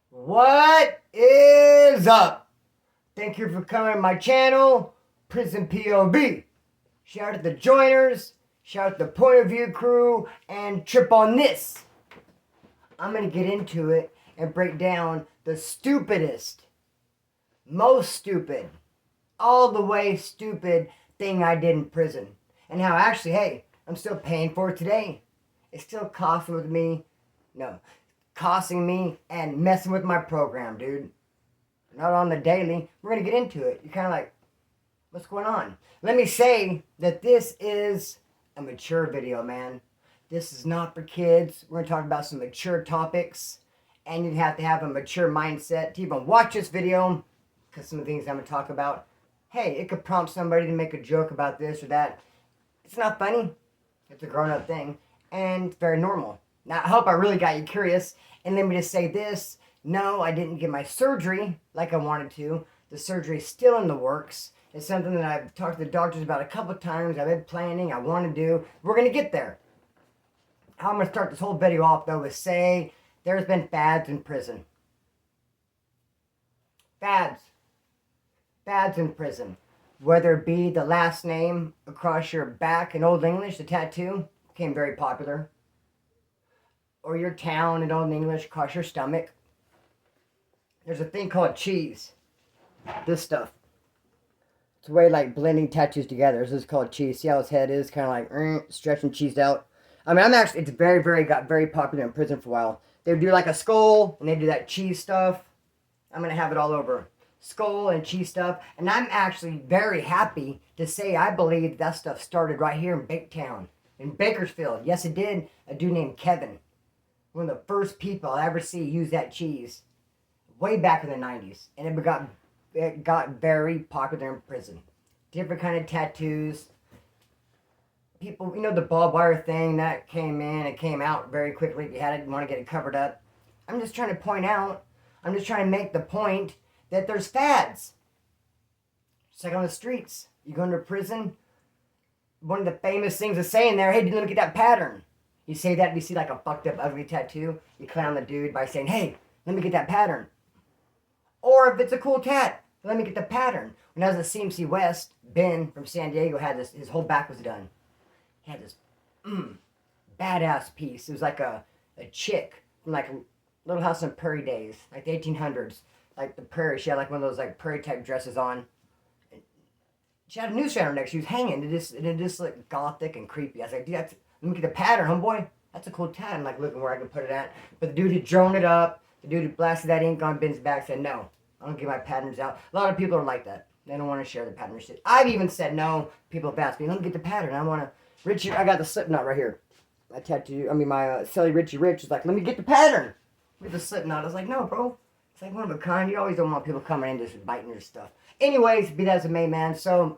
What is up? Thank you for coming to my channel, Prison POV. Shout out to the joiners, shout out to the Point of View crew, and Trip on This. I'm going to get into it and break down the stupidest, most stupid, all the way stupid thing I did in prison. And how actually, hey, I'm still paying for it today. It's still costing me and messing with my program, dude. Not on the daily. We're going to get into it. You're kind of like, what's going on? Let me say that this is a mature video, man. This is not for kids. We're going to talk about some mature topics. And you have to have a mature mindset to even watch this video. Because some of the things I'm going to talk about, hey, it could prompt somebody to make a joke about this or that. It's not funny. It's a grown-up thing. And it's very normal. Now, I hope I really got you curious. And let me just say this. No, I didn't get my surgery like I wanted to. The surgery is still in the works. It's something that I've talked to the doctors about a couple of times. I've been planning. I want to do. We're going to get there. How I'm going to start this whole video off, though, is say there's been fads in prison. Fads. Fads in prison. Whether it be the last name across your back in Old English, the tattoo, became very popular. Or your town in Old English across your stomach. There's a thing called cheese. This stuff. It's a way like blending tattoos together. This is called cheese. See how his head is? Kind of like stretching cheesed out. I mean, it's got very popular in prison for a while. They would do like a skull, and they do that cheese stuff. I'm going to have it all over. Skull and cheese stuff. And I'm actually very happy to say I believe that stuff started right here in Baketown. In Bakersfield. Yes, it did. A dude named Kevin. One of the first people I ever see use that cheese. Way back in the 90s. And it got very popular in prison. Different kind of tattoos. People, the barbed wire thing that came in and came out very quickly. If you had it, you want to get it covered up. I'm just trying to point out, I'm just trying to make the point that there's fads. Just like on the streets. You go into prison, one of the famous things to say in there, hey, let me get that pattern. You say that if you see like a fucked up ugly tattoo, you clown the dude by saying, hey, let me get that pattern. Or if it's a cool tat, let me get the pattern. When I was at CMC West, Ben from San Diego had this, his whole back was done. He had this badass piece. It was like a chick from like Little House on Prairie days, like the 1800s. Like the prairie, she had like one of those like prairie type dresses on. And she had a noose around her neck. She was hanging. It just looked gothic and creepy. I was like, dude, let me get the pattern, homeboy. That's a cool tat. I'm like looking where I can put it at. But the dude had drawn it up. The dude who blasted that ink on Ben's back said, no, I don't get my patterns out. A lot of people are like that. They don't want to share the pattern shit. I've even said no. People have asked me, let me get the pattern. I want to. Richie, I got the slip knot right here. My tattoo, my silly Richie Rich was like, let me get the pattern. With the slip knot. I was like, no, bro. It's like one of a kind. You always don't want people coming in just biting your stuff. Anyways, be that as it may, man. So,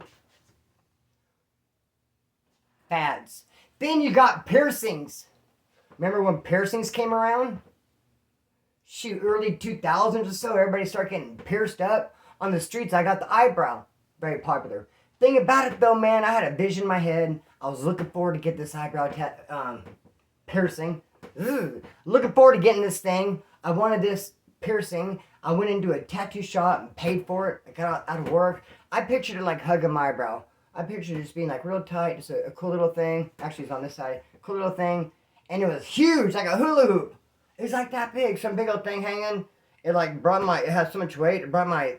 fads. Then you got piercings. Remember when piercings came around? Shoot, early 2000s or so, everybody started getting pierced up. On the streets, I got the eyebrow. Very popular. Thing about it, though, man, I had a vision in my head. I was looking forward to get this eyebrow piercing. Looking forward to getting this thing. I wanted this piercing. I went into a tattoo shop and paid for it. I got out of work. I pictured it like hugging my eyebrow. I pictured it just being like real tight, just a cool little thing. Actually, it's on this side. Cool little thing. And it was huge, like a hula hoop. It was like that big, some big old thing hanging. It like it had so much weight, it brought my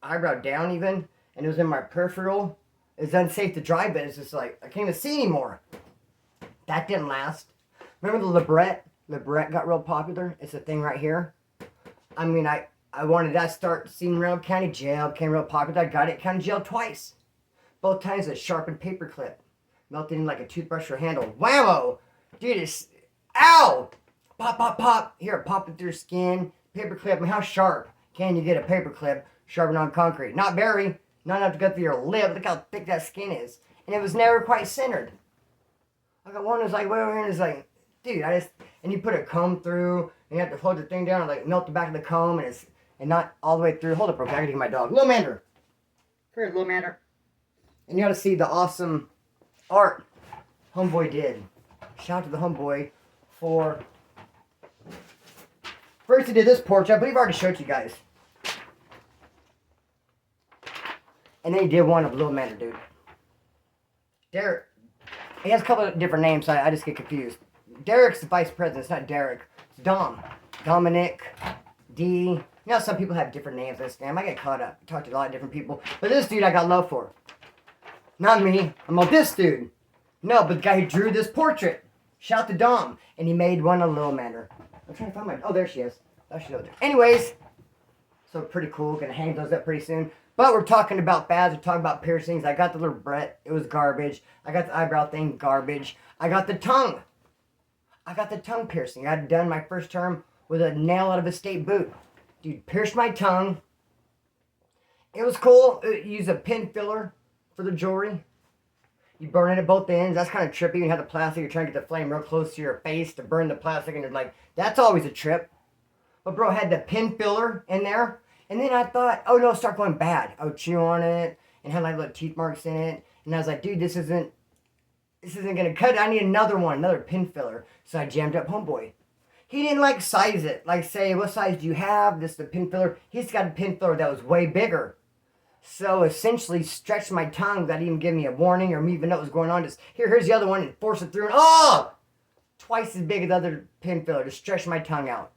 eyebrow down even. And it was in my peripheral. It's unsafe to drive, but it's just like, I can't even see anymore. That didn't last. Remember the Librette? Librette got real popular. It's a thing right here. I mean, I wanted that to start seeing around county jail. Became real popular. I got it county jail twice. Both times a sharpened paper clip. Melted in like a toothbrush or handle. Whammo! Dude, it's... Ow! Pop, pop, pop. Here, pop it through your skin. Paper clip. I mean, how sharp can you get a paper clip sharpened on concrete? Not very. Not enough to go through your lip. Look how thick that skin is. And it was never quite centered. I got one that was like way over here and it's like, dude, and you put a comb through and you have to hold the thing down and like melt the back of the comb and not all the way through. Hold up, bro. I gotta get my dog. Little Mander. Come here, Little Mander. And you gotta see the awesome art homeboy did. Shout out to the homeboy for First, he did this porch. I believe I already showed you guys. And then he did one of Little Manor, dude. Derek. He has a couple of different names, so I just get confused. Derek's the vice president. It's not Derek. It's Dom. Dominic. D. You know, some people have different names. I get caught up. I talk to a lot of different people. But this dude I got love for. Not me. I'm like, this dude. No, but the guy who drew this portrait. Shout to Dom. And he made one of Little Manor. I'm trying to find my... Oh, there she is. Oh, she's over there. Anyways. So pretty cool. Gonna hang those up pretty soon. But we're talking about fads. We're talking about piercings. I got the little Brett. It was garbage. I got the eyebrow thing. Garbage. I got the tongue. I got the tongue piercing. I had done my first term with a nail out of a state boot. Dude, pierced my tongue. It was cool. Use a pin filler for the jewelry. You burn it at both ends. That's kind of trippy. You have the plastic. You're trying to get the flame real close to your face to burn the plastic. And you're like, that's always a trip. But bro, I had the pin filler in there. And then I thought, oh no, start going bad. I would chew on it and had like little teeth marks in it. And I was like, dude, this isn't gonna cut it. I need another pin filler. So I jammed up homeboy. He didn't like size it. Like say, what size do you have? This is the pin filler. He's got a pin filler that was way bigger. So essentially stretched my tongue without even giving me a warning or me even know what was going on. Just here's the other one and force it through. And oh! Twice as big as the other pin filler. Just stretched my tongue out.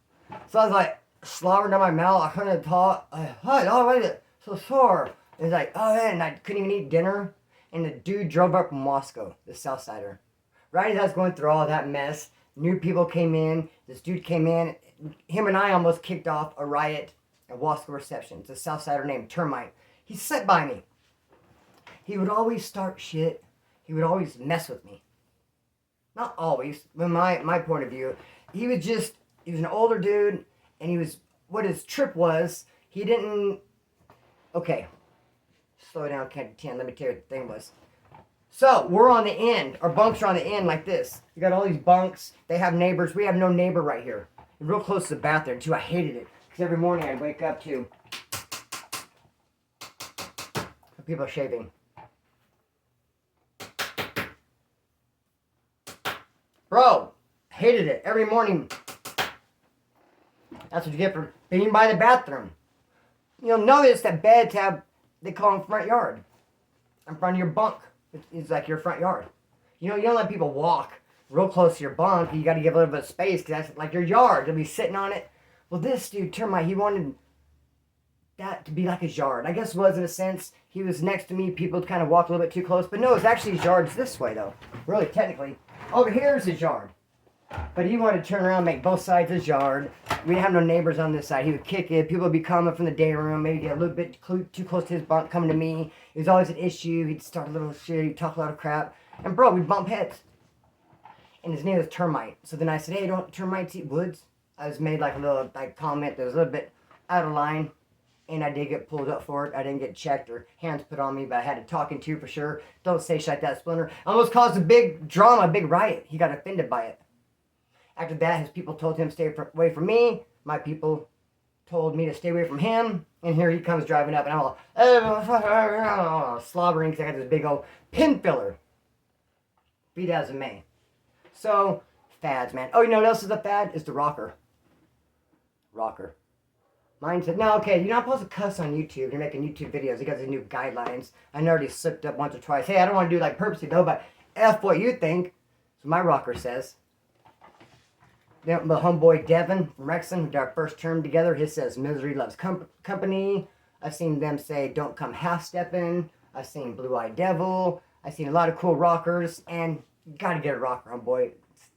So I was like, slobbering down my mouth. I couldn't talk. Why is it so sore? It's like, oh man, and I couldn't even eat dinner. And the dude drove up from Moscow, the South Sider. Right as I was going through all that mess, new people came in. This dude came in. Him and I almost kicked off a riot at Wasco Reception. It's a South Sider named Termite. He sat by me. He would always start shit. He would always mess with me. Not always, from my point of view. He was an older dude. And what his trip was, he didn't, okay, slow down, count to 10, let me tell you what the thing was. So, we're on the end, our bunks are on the end like this. You got all these bunks, they have neighbors, we have no neighbor right here. Real close to the bathroom too, I hated it. Because every morning I'd wake up to people shaving. Bro, hated it, every morning. That's what you get for being by the bathroom. You'll notice that beds they call them front yard. In front of your bunk. It's like your front yard. You don't let people walk real close to your bunk. You got to give a little bit of space because that's like your yard. They'll be sitting on it. Well, this dude, he wanted that to be like his yard. I guess it was in a sense. He was next to me. People kind of walked a little bit too close. But no, it's actually his yard's this way, though. Really, technically. Over here is his yard. But he wanted to turn around and make both sides his yard. We didn't have no neighbors on this side. He would kick it. People would be coming from the day room, maybe get a little bit too close to his bunk, coming to me. It was always an issue. He'd start a little shit. He'd talk a lot of crap. And bro, we'd bump heads. And his name was Termite. So then I said, hey, don't termites eat woods? I just made like a little comment that was a little bit out of line. And I did get pulled up for it. I didn't get checked or hands put on me, but I had to talk to for sure. Don't say shit like that, Splinter. Almost caused a big drama, a big riot. He got offended by it. After that, his people told him to stay away from me. My people told me to stay away from him. And here he comes driving up, and I'm all slobbering because I got this big old pin filler. Be that as it may. So, fads, man. Oh, you know what else is a fad? Is the rocker. Rocker. Mine said, no, okay, you're not supposed to cuss on YouTube. You're making YouTube videos. You got the new guidelines. I already slipped up once or twice. Hey, I don't want to do like purposely, though, but F what you think. So my rocker says. Then my homeboy Devin from Rexon, who did our first term together, his says, misery loves company. I've seen them say, don't come half-stepping. I've seen Blue Eye Devil. I've seen a lot of cool rockers, and you gotta get a rocker, homeboy.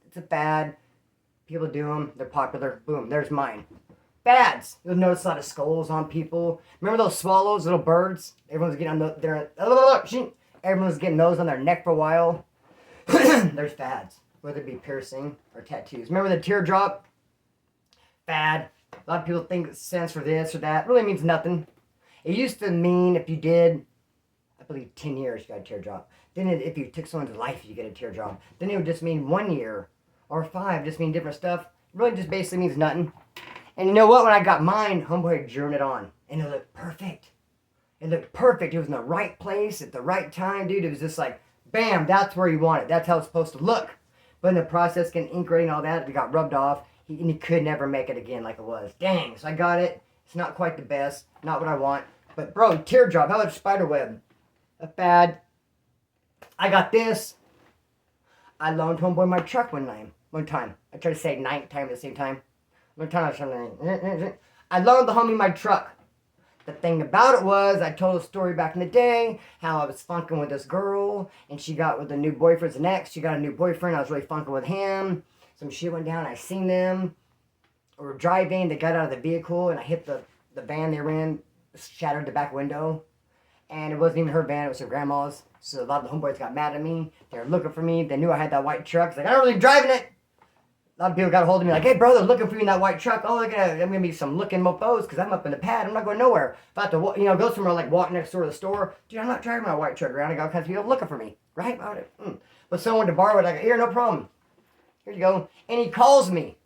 It's a fad. People do them. They're popular. Boom, there's mine. Fads. You'll notice a lot of skulls on people. Remember those swallows, little birds? Everyone's getting on everyone's getting those on their neck for a while. There's fads. Whether it be piercing or tattoos. Remember the teardrop? Fad. A lot of people think it stands for this or that. It really means nothing. It used to mean if you did, I believe 10 years you got a teardrop. Then if you took someone's life, you get a teardrop. Then it would just mean 1 year or 5, just mean different stuff. It really just basically means nothing. And you know what? When I got mine, homeboy drew it on. And it looked perfect. It looked perfect. It was in the right place at the right time, dude. It was just like, bam, that's where you want it. That's how it's supposed to look. But in the process, getting ink ready and all that, it got rubbed off. And he could never make it again like it was. Dang, so I got it. It's not quite the best. Not what I want. But bro, teardrop. How about spider web? A fad. I got this. I loaned homeboy my truck one time. I tried to say 9 times at the same time. One time I was something. I loaned the homie my truck. The thing about it was, I told a story back in the day, how I was funking with this girl, and she got with a new boyfriend's next. She got a new boyfriend. I was really funking with him. Some shit went down. I seen them. We were driving. They got out of the vehicle, and I hit the van they were in, shattered the back window. And it wasn't even her van. It was her grandma's. So a lot of the homeboys got mad at me. They were looking for me. They knew I had that white truck. It's like, I don't really driving it. A lot of people got a hold of me like, hey, bro, they're looking for you in that white truck. Oh, look at it. I'm going to be some looking mofos because I'm up in the pad. I'm not going nowhere. If I have to, go somewhere like walk next door to the store, dude, I'm not driving my white truck around. I got all kinds of people looking for me, right? But someone to borrow it, I go, here, no problem. Here you go. And he calls me.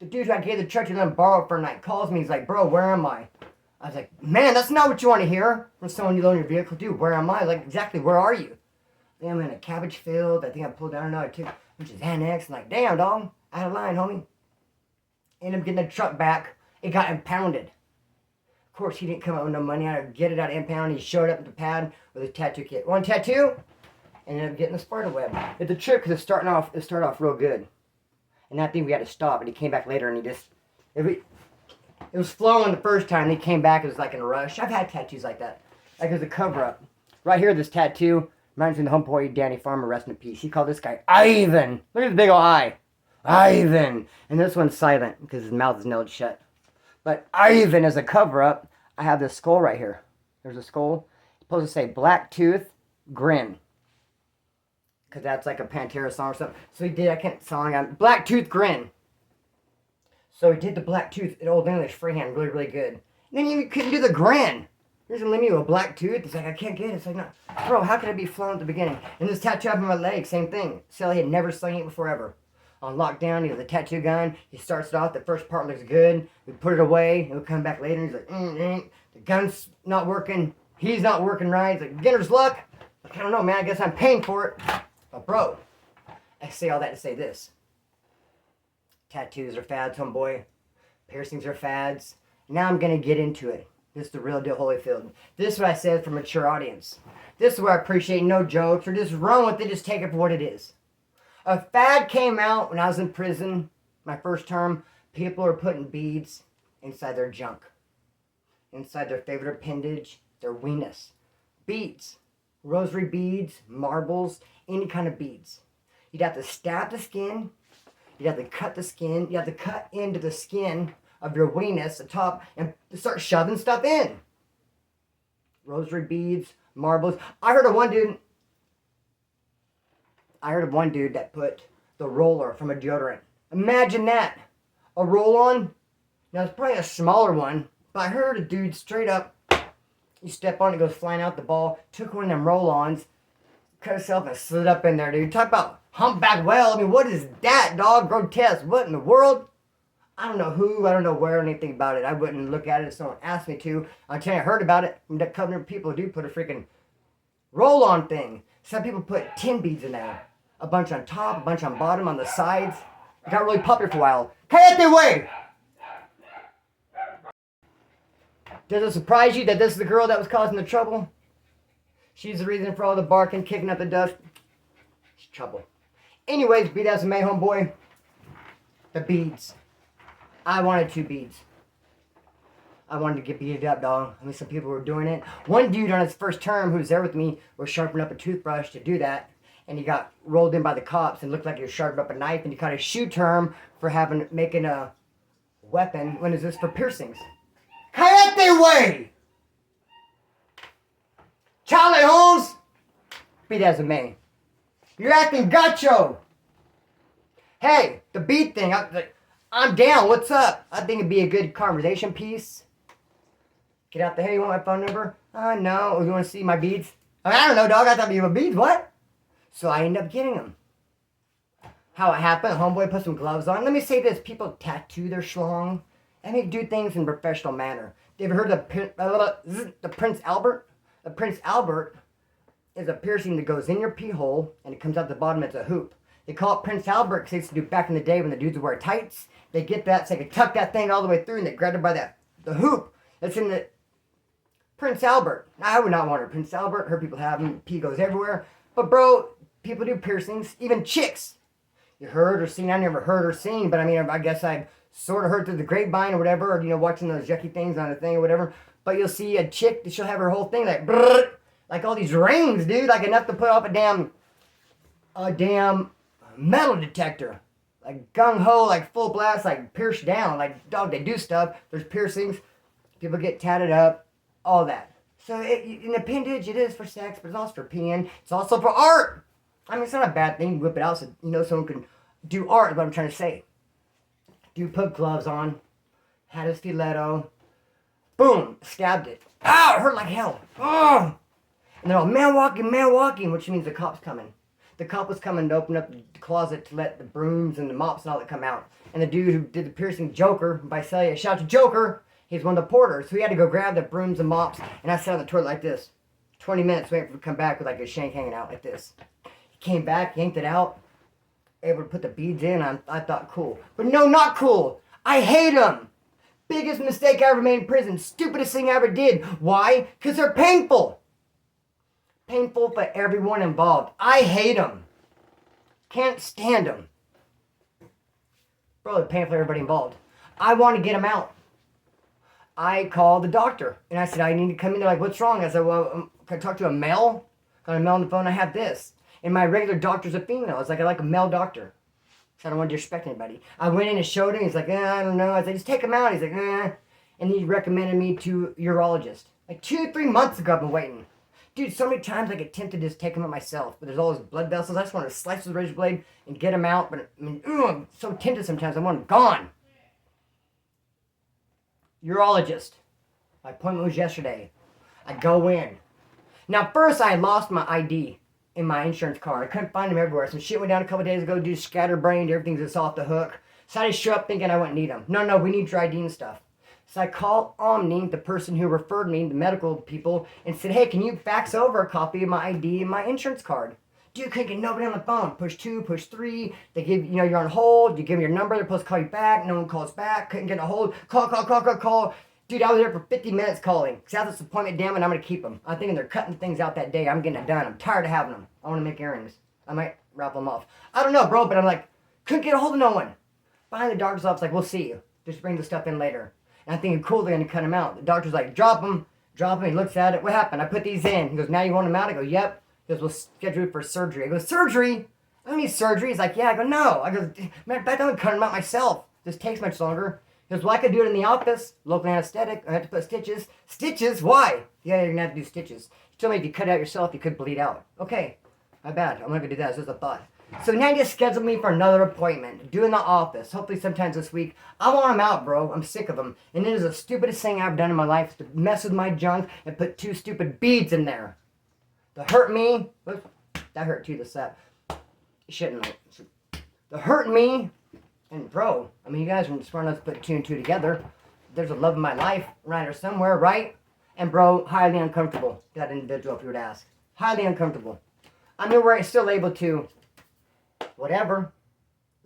The dude who I gave the truck to let him borrow it for a night calls me. He's like, bro, where am I? I was like, man, that's not what you want to hear from someone you loan your vehicle. Dude, where am I? Like, exactly, where are you? I think I'm in a cabbage field. I think I pulled down another two, which is annex. I'm like, damn, dog. Out of line, homie. Ended up getting the truck back. It got impounded. Of course, he didn't come out with no money. I had to get it out of impound. He showed up at the pad with a tattoo kit. One tattoo, and ended up getting the spider web. It's a trip because it started off real good. And I think we had to stop. And he came back later, and it was flowing the first time. He came back. It was like in a rush. I've had tattoos like that. Like it was a cover up. Right here, this tattoo reminds me of the homeboy Danny Farmer, rest in peace. He called this guy Ivan. Look at the big old eye. Ivan. And this one's silent because his mouth is nailed shut. But Ivan is a cover-up. I have this skull right here. There's a skull. It's supposed to say Black Tooth Grin. Because that's like a Pantera song or something. So he did, I can't song on Black Tooth Grin. So he did the Black Tooth in Old English freehand really, really good. And then he couldn't do the grin. Here's a limit with a black tooth. It's like, I can't get it. It's like, no. Bro, how could it be flown at the beginning? And this tattoo up on my leg, same thing. Sally had never sung it before ever. On lockdown, he has a tattoo gun. He starts it off. The first part looks good. We put it away. And we come back later. And he's like, the gun's not working. He's not working right. He's like, beginner's luck. Like, I don't know, man. I guess I'm paying for it. But, bro, I say all that to say this. Tattoos are fads, homeboy. Piercings are fads. Now I'm going to get into it. This is the real deal, Holyfield. This is what I said for a mature audience. This is where I appreciate no jokes or just run with it. Just take it for what it is. A fad came out when I was in prison, my first term. People are putting beads inside their junk. Inside their favorite appendage, their weenus. Beads. Rosary beads, marbles, any kind of beads. You'd have to stab the skin. You'd have to cut the skin. You have to cut into the skin of your weenus, the top, and start shoving stuff in. Rosary beads, marbles. I heard of one dude that put the roller from a deodorant. Imagine that. A roll-on. Now, it's probably a smaller one, but I heard a dude straight up, you step on it, goes flying out the ball, took one of them roll-ons, cut himself and slid up in there, dude. Talk about humpback whale. I mean, what is that, dog? Grotesque. What in the world? I don't know who, I don't know where, anything about it. I wouldn't look at it if someone asked me to. I'll tell you, I heard about it. A couple of people do put a freaking roll-on thing. Some people put tin beads in there. A bunch on top, a bunch on bottom, on the sides. It got really popular for a while. Cállate, way! Does it surprise you that this is the girl that was causing the trouble? She's the reason for all the barking, kicking up the dust. It's trouble. Anyways, be that as a may, homeboy. The beads. I wanted 2 beads. I wanted to get beaded up, dog. I mean, some people were doing it. One dude on his first term who was there with me was sharpening up a toothbrush to do that. And he got rolled in by the cops and looked like he was sharpening up a knife. And he caught a shoe term for making a weapon. When is this? For piercings. Cállate, way! Charlie Holmes! Be that as a may. You're acting gacho. Hey, the bead thing. I'm down. What's up? I think it'd be a good conversation piece. Get out there. Hey, you want my phone number? No. You want to see my beads? I don't know, dog. I thought you were beads. What? So I ended up getting them. How it happened, homeboy put some gloves on. Let me say this. People tattoo their schlong and they do things in a professional manner. You ever heard of the Prince Albert? The Prince Albert is a piercing that goes in your pee hole and it comes out the bottom. It's a hoop. They call it Prince Albert because they used to do back in the day when the dudes would wear tights. They get that so they could tuck that thing all the way through and they grab it by the hoop that's in the Prince Albert. I would not want a Prince Albert. Heard people have them. Pee goes everywhere. But bro, people do piercings. Even chicks. You heard or seen. I never heard or seen, but I mean, I guess I've sort of heard through the grapevine or whatever, or, you know, watching those yucky things on a thing or whatever. But you'll see a chick, she'll have her whole thing like, brrr, like all these rings, dude, like enough to put off a damn metal detector. Like gung-ho, like full blast, like pierced down. Like, dog, they do stuff. There's piercings. People get tatted up. All that. So an appendage, it is for sex, but it's also for peeing. It's also for art. I mean, it's not a bad thing. Whip it out so, you know, someone can do art is what I'm trying to say. Dude put gloves on. Had his stiletto. Boom. Stabbed it. Ow! It hurt like hell. Oh! And they're all, man walking, which means the cop's coming. The cop was coming to open up the closet to let the brooms and the mops and all that come out. And the dude who did the piercing, Joker, by Celia, shout out to Joker, he's one of the porters. So he had to go grab the brooms and mops, and I sat on the toilet like this. 20 minutes waiting for him to come back with like his shank hanging out like this. He came back, yanked it out, able to put the beads in. I thought cool. But no, not cool. I hate them. Biggest mistake I ever made in prison. Stupidest thing I ever did. Why? Because they're painful. Painful for everyone involved. I hate them. Can't stand them. Bro, they're painful for everybody involved. I want to get them out. I called the doctor. And I said, I need to come in. They're like, what's wrong? I said, well, can I talk to a male? Got a male on the phone. I have this. And my regular doctor's a female. It's like, I like a male doctor. So I don't want to disrespect anybody. I went in and showed him. He's like, I don't know. I said, just take him out. He's like, And he recommended me to a urologist. Like 2-3 months ago, I've been waiting. Dude, so many times I get tempted to just take him out myself. But there's all those blood vessels. I just want to slice with a razor blade and get him out. But I mean, I'm so tempted sometimes. I want him gone. Urologist. My appointment was yesterday. I go in. Now, first I lost my ID in my insurance card. I couldn't find them everywhere. Some shit went down a couple days ago. Dude, scatterbrained. Everything's just off the hook. So I just show up thinking I wouldn't need them. No, we need your ID and stuff. So I call Omni, the person who referred me, the medical people, and said, hey, can you fax over a copy of my ID and my insurance card? Dude, couldn't get nobody on the phone. Push 2, push 3. They give, you know, you're on hold. You give them your number. They're supposed to call you back. No one calls back. Couldn't get a hold. Call. Dude, I was there for 50 minutes calling. Because I have this appointment, damn it, I'm going to keep them. I'm thinking they're cutting things out that day. I'm getting it done. I'm tired of having them. I want to make earrings. I might raffle them off. I don't know, bro, but I'm like, couldn't get a hold of no one. Finally, the doctor's office like, we'll see you. Just bring the stuff in later. And I'm thinking, cool, they're going to cut them out. The doctor's like, drop them. He looks at it. What happened? I put these in. He goes, now you want them out? I go, yep. He goes, we'll schedule you for surgery. I go, surgery? I don't need surgery. He's like, yeah. I go, no. I go, matter of fact, I'm going to cut them out myself. This takes much longer. He goes, well, I could do it in the office. Local anesthetic. I have to put stitches. Stitches? Why? Yeah, you're going to have to do stitches. He told me if you cut it out yourself, you could bleed out. Okay. My bad. I'm not going to do that. It's just a thought. So now you just schedule me for another appointment. Do in the office. Hopefully sometimes this week. I want them out, bro. I'm sick of them. And it is the stupidest thing I've done in my life is to mess with my junk and put 2 stupid beads in there. To hurt me. Oops, that hurt too, the slap. You shouldn't have. To hurt me. And bro, I mean, you guys are smart enough to put 2 and 2 together. There's a love of my life around here somewhere, right? And bro, highly uncomfortable. That individual, if you were to ask. Highly uncomfortable. I mean, we're still able to whatever,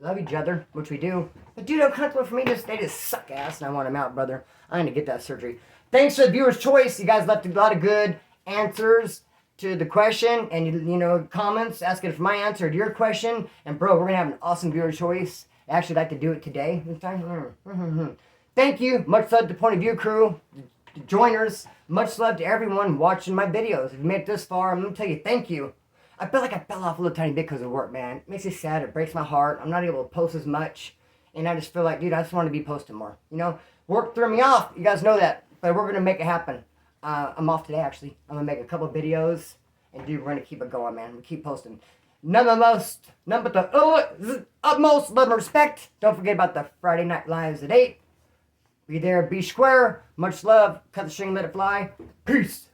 love each other, which we do. But dude, uncomfortable for me, they just suck ass, and I want them out, brother. I'm gonna get that surgery. Thanks for the viewer's choice. You guys left a lot of good answers to the question, and you know, comments asking for my answer to your question. And bro, we're gonna have an awesome viewer's choice. I actually like to do it today. Thank you. Much love to Point of View crew, the joiners. Much love to everyone watching my videos. If you made it this far, I'm gonna tell you thank you. I feel like I fell off a little tiny bit because of work, man. It makes me sad. It breaks my heart. I'm not able to post as much. And I just feel like, dude, I just want to be posting more. You know, work threw me off. You guys know that. But we're going to make it happen. I'm off today, actually. I'm going to make a couple of videos. And, dude, we're going to keep it going, man. We keep posting. None but the utmost love and respect. Don't forget about the Friday Night Lives at 8. Be there, be square. Much love. Cut the string, let it fly. Peace.